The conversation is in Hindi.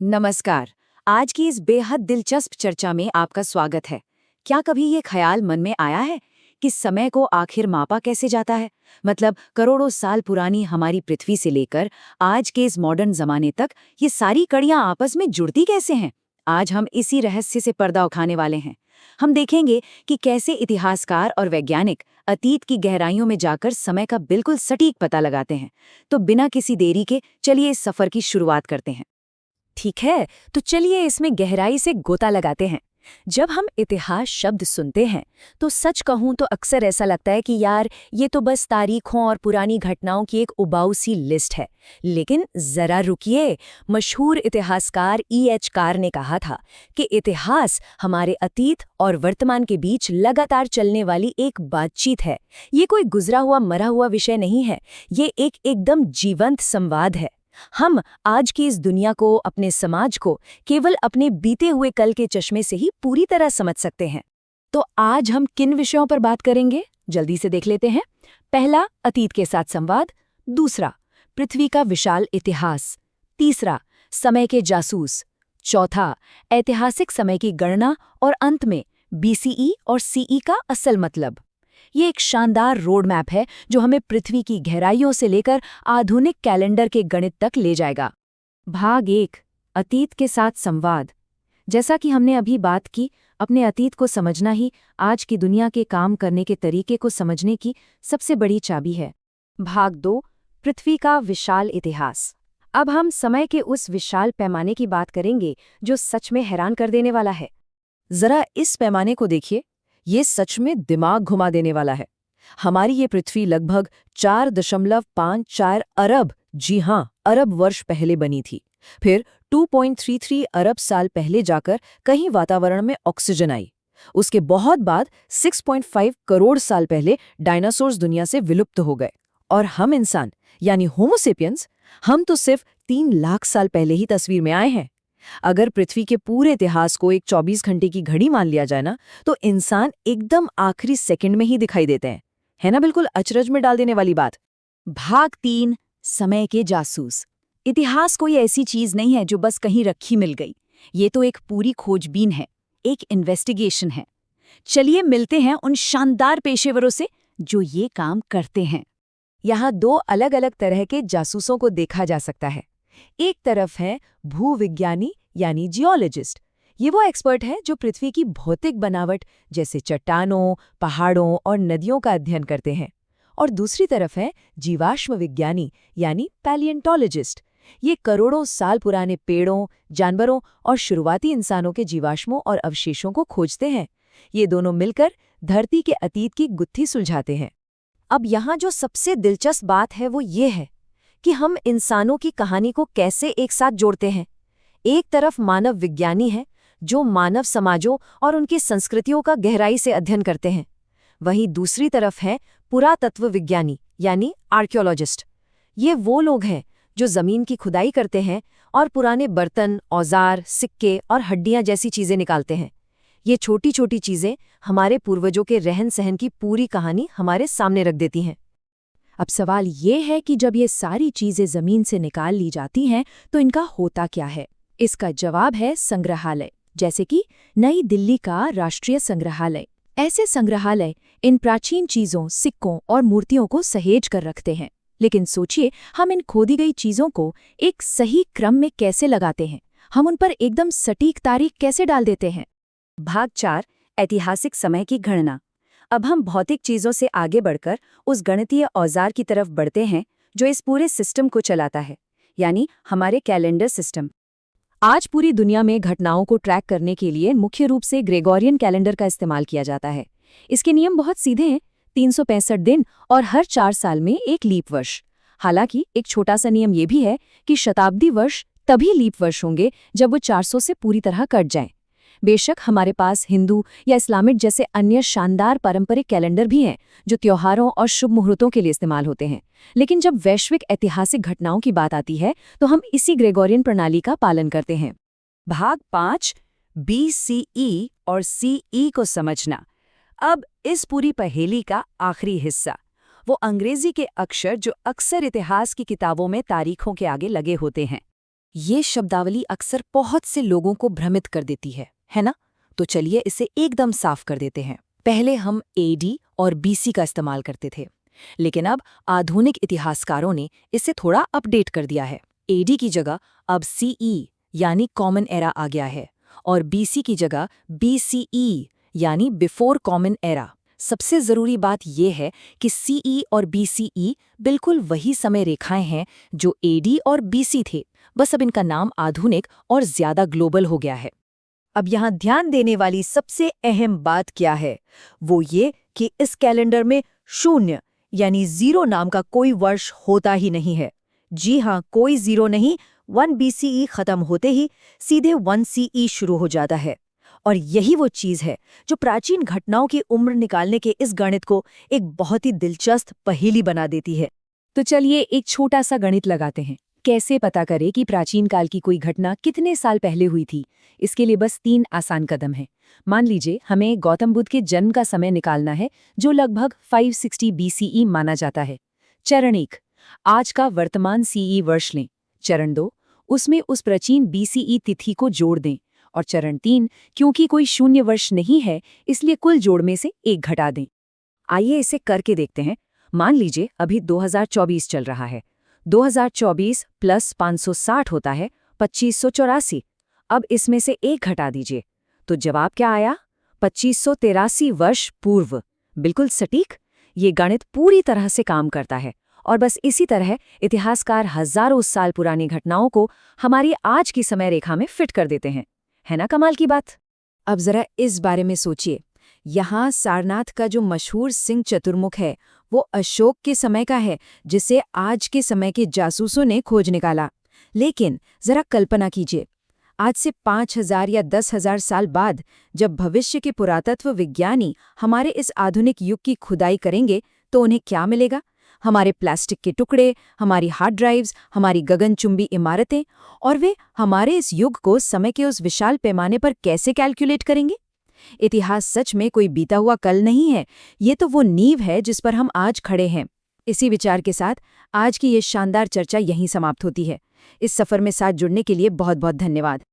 नमस्कार। आज की इस बेहद दिलचस्प चर्चा में आपका स्वागत है। क्या कभी ये ख्याल मन में आया है कि समय को आखिर मापा कैसे जाता है? मतलब करोड़ों साल पुरानी हमारी पृथ्वी से लेकर आज के इस मॉडर्न जमाने तक ये सारी कड़ियां आपस में जुड़ती कैसे हैं? आज हम इसी रहस्य से पर्दा उठाने वाले हैं। हम देखेंगे कि कैसे इतिहासकार और वैज्ञानिक अतीत की गहराइयों में जाकर समय का बिल्कुल सटीक पता लगाते हैं। तो बिना किसी देरी के चलिए इस सफर की शुरुआत करते हैं। ठीक है, तो चलिए इसमें गहराई से गोता लगाते हैं। जब हम इतिहास शब्द सुनते हैं तो सच कहूं तो अक्सर ऐसा लगता है कि यार ये तो बस तारीखों और पुरानी घटनाओं की एक उबाऊ सी लिस्ट है। लेकिन जरा रुकिए, मशहूर इतिहासकार E.H. कार ने कहा था कि इतिहास हमारे अतीत और वर्तमान के बीच लगातार चलने वाली एक बातचीत है। ये कोई गुजरा हुआ मरा हुआ विषय नहीं है, ये एक एकदम जीवंत संवाद है। हम आज की इस दुनिया को, अपने समाज को केवल अपने बीते हुए कल के चश्मे से ही पूरी तरह समझ सकते हैं। तो आज हम किन विषयों पर बात करेंगे, जल्दी से देख लेते हैं। पहला, अतीत के साथ संवाद। दूसरा, पृथ्वी का विशाल इतिहास। तीसरा, समय के जासूस। चौथा, ऐतिहासिक समय की गणना। और अंत में BCE और CE का असल मतलब। ये एक शानदार रोड मैप है जो हमें पृथ्वी की गहराइयों से लेकर आधुनिक कैलेंडर के गणित तक ले जाएगा। भाग 1, अतीत के साथ संवाद। जैसा कि हमने अभी बात की, अपने अतीत को समझना ही आज की दुनिया के काम करने के तरीके को समझने की सबसे बड़ी चाबी है। भाग 2, पृथ्वी का विशाल इतिहास। अब हम समय के उस विशाल पैमाने की बात करेंगे जो सच में हैरान कर देने वाला है। जरा इस पैमाने को देखिए, ये सच में दिमाग घुमा देने वाला है। हमारी ये पृथ्वी लगभग 4.54 अरब, जी हाँ, अरब वर्ष पहले बनी थी। फिर 2.33 अरब साल पहले जाकर कहीं वातावरण में ऑक्सीजन आई। उसके बहुत बाद 6.5 करोड़ साल पहले डायनासोर्स दुनिया से विलुप्त हो गए। और हम इंसान यानी होमोसेपियंस, हम तो सिर्फ 3 लाख साल पहले ही तस्वीर में आए हैं। अगर पृथ्वी के पूरे इतिहास को एक 24 घंटे की घड़ी मान लिया जाए ना, तो इंसान एकदम आखिरी सेकंड में ही दिखाई देते हैं। है ना बिल्कुल अचरज में डाल देने वाली बात। भाग 3, समय के जासूस। इतिहास कोई ऐसी चीज नहीं है जो बस कहीं रखी मिल गई। ये तो एक पूरी खोजबीन है, एक इन्वेस्टिगेशन है। चलिए मिलते हैं उन शानदार पेशेवरों से जो ये काम करते हैं। यहाँ 2 अलग-अलग तरह के जासूसों को देखा जा सकता है। एक तरफ है भूविज्ञानी यानी जियोलॉजिस्ट। ये वो एक्सपर्ट है जो पृथ्वी की भौतिक बनावट जैसे चट्टानों, पहाड़ों और नदियों का अध्ययन करते हैं। और दूसरी तरफ है जीवाश्म विज्ञानी यानी पैलिएंटोलॉजिस्ट। ये करोड़ों साल पुराने पेड़ों, जानवरों और शुरुआती इंसानों के जीवाश्मों और अवशेषों को खोजते हैं। ये दोनों मिलकर धरती के अतीत की गुत्थी सुलझाते हैं। अब यहाँ जो सबसे दिलचस्प बात है वो ये है कि हम इंसानों की कहानी को कैसे एक साथ जोड़ते हैं। एक तरफ मानव विज्ञानी है जो मानव समाजों और उनकी संस्कृतियों का गहराई से अध्ययन करते हैं। वहीं दूसरी तरफ है पुरातत्व विज्ञानी यानी आर्कियोलॉजिस्ट। ये वो लोग हैं जो जमीन की खुदाई करते हैं और पुराने बर्तन, औजार, सिक्के और हड्डियां जैसी चीजें निकालते हैं। ये छोटी छोटी चीजें हमारे पूर्वजों के रहन सहन की पूरी कहानी हमारे सामने रख देती हैं। अब सवाल ये है कि जब ये सारी चीजें जमीन से निकाल ली जाती हैं तो इनका होता क्या है? इसका जवाब है संग्रहालय, जैसे कि नई दिल्ली का राष्ट्रीय संग्रहालय। ऐसे संग्रहालय इन प्राचीन चीजों, सिक्कों और मूर्तियों को सहेज कर रखते हैं। लेकिन सोचिए, हम इन खोदी गई चीजों को एक सही क्रम में कैसे लगाते हैं? हम उन पर एकदम सटीक तारीख कैसे डाल देते हैं? भाग 4, ऐतिहासिक समय की गणना। अब हम भौतिक चीजों से आगे बढ़कर उस गणितीय औजार की तरफ बढ़ते हैं जो इस पूरे सिस्टम को चलाता है, यानी हमारे कैलेंडर सिस्टम। आज पूरी दुनिया में घटनाओं को ट्रैक करने के लिए मुख्य रूप से ग्रेगोरियन कैलेंडर का इस्तेमाल किया जाता है। इसके नियम बहुत सीधे हैं, 365 दिन और हर 4 साल में एक लीप वर्ष। हालांकि एक छोटा सा नियम ये भी है कि शताब्दी वर्ष तभी लीप वर्ष होंगे जब वो 400 से पूरी तरह कट जाएं। बेशक हमारे पास हिंदू या इस्लामिक जैसे अन्य शानदार पारंपरिक कैलेंडर भी हैं जो त्योहारों और शुभ मुहूर्तों के लिए इस्तेमाल होते हैं, लेकिन जब वैश्विक ऐतिहासिक घटनाओं की बात आती है तो हम इसी ग्रेगोरियन प्रणाली का पालन करते हैं। भाग 5, BCE और CE को समझना। अब इस पूरी पहेली का आखिरी हिस्सा, वो अंग्रेजी के अक्षर जो अक्सर इतिहास की किताबों में तारीखों के आगे लगे होते हैं। ये शब्दावली अक्सर बहुत से लोगों को भ्रमित कर देती है ना? तो चलिए इसे एकदम साफ कर देते हैं। पहले हम एडी और बीसी का इस्तेमाल करते थे, लेकिन अब आधुनिक इतिहासकारों ने इसे थोड़ा अपडेट कर दिया है। एडी की जगह अब सीई यानी कॉमन एरा आ गया है, और बीसी की जगह बीसीई यानी बिफोर कॉमन एरा। सबसे ज़रूरी बात यह है कि सीई और बीसीई बिल्कुल वही समय रेखाएं हैं जो एडी और बीसी थे, बस अब इनका नाम आधुनिक और ज़्यादा ग्लोबल हो गया है। अब यहाँ ध्यान देने वाली सबसे अहम बात क्या है? वो ये कि इस कैलेंडर में 0 यानी 0 नाम का कोई वर्ष होता ही नहीं है। जी हाँ, कोई 0 नहीं। 1 BCE खत्म होते ही सीधे 1 CE शुरू हो जाता है। और यही वो चीज़ है जो प्राचीन घटनाओं की उम्र निकालने के इस गणित को एक बहुत ही दिलचस्प पहेली बना देती है। तो चलिए एक छोटा सा गणित लगाते हैं। कैसे पता करें कि प्राचीन काल की कोई घटना कितने साल पहले हुई थी? इसके लिए बस 3 आसान कदम हैं। मान लीजिए हमें गौतम बुद्ध के जन्म का समय निकालना है, जो लगभग 560 BCE माना जाता है। चरण 1, आज का वर्तमान CE वर्ष लें। चरण 2, उसमें उस प्राचीन BCE तिथि को जोड़ दें। और चरण 3, क्योंकि कोई शून्य वर्ष नहीं है, इसलिए कुल जोड़ में से 1 घटा दें। आइए इसे करके देखते हैं। मान लीजिए अभी 2024 चल रहा है। 2024 प्लस 560 होता है 2584। अब इसमें से 1 घटा दीजिए, तो जवाब क्या आया? 2583 वर्ष पूर्व। बिल्कुल सटीक। ये गणित पूरी तरह से काम करता है, और बस इसी तरह इतिहासकार हजारों साल पुरानी घटनाओं को हमारी आज की समय रेखा में फिट कर देते हैं। है ना कमाल की बात? अब जरा इस बारे में सोचिए। यहाँ सारनाथ का जो मशहूर सिंह चतुर्मुख है, वो अशोक के समय का है, जिसे आज के समय के जासूसों ने खोज निकाला। लेकिन जरा कल्पना कीजिए, आज से 5000 या 10,000 साल बाद जब भविष्य के पुरातत्व विज्ञानी हमारे इस आधुनिक युग की खुदाई करेंगे, तो उन्हें क्या मिलेगा? हमारे प्लास्टिक के टुकड़े, हमारी हार्ड ड्राइव्स, हमारी गगनचुंबी इमारतें। और वे हमारे इस युग को समय के उस विशाल पैमाने पर कैसे कैलकुलेट करेंगे? इतिहास सच में कोई बीता हुआ कल नहीं है, ये तो वो नींव है जिस पर हम आज खड़े हैं। इसी विचार के साथ आज की ये शानदार चर्चा यहीं समाप्त होती है। इस सफर में साथ जुड़ने के लिए बहुत बहुत धन्यवाद।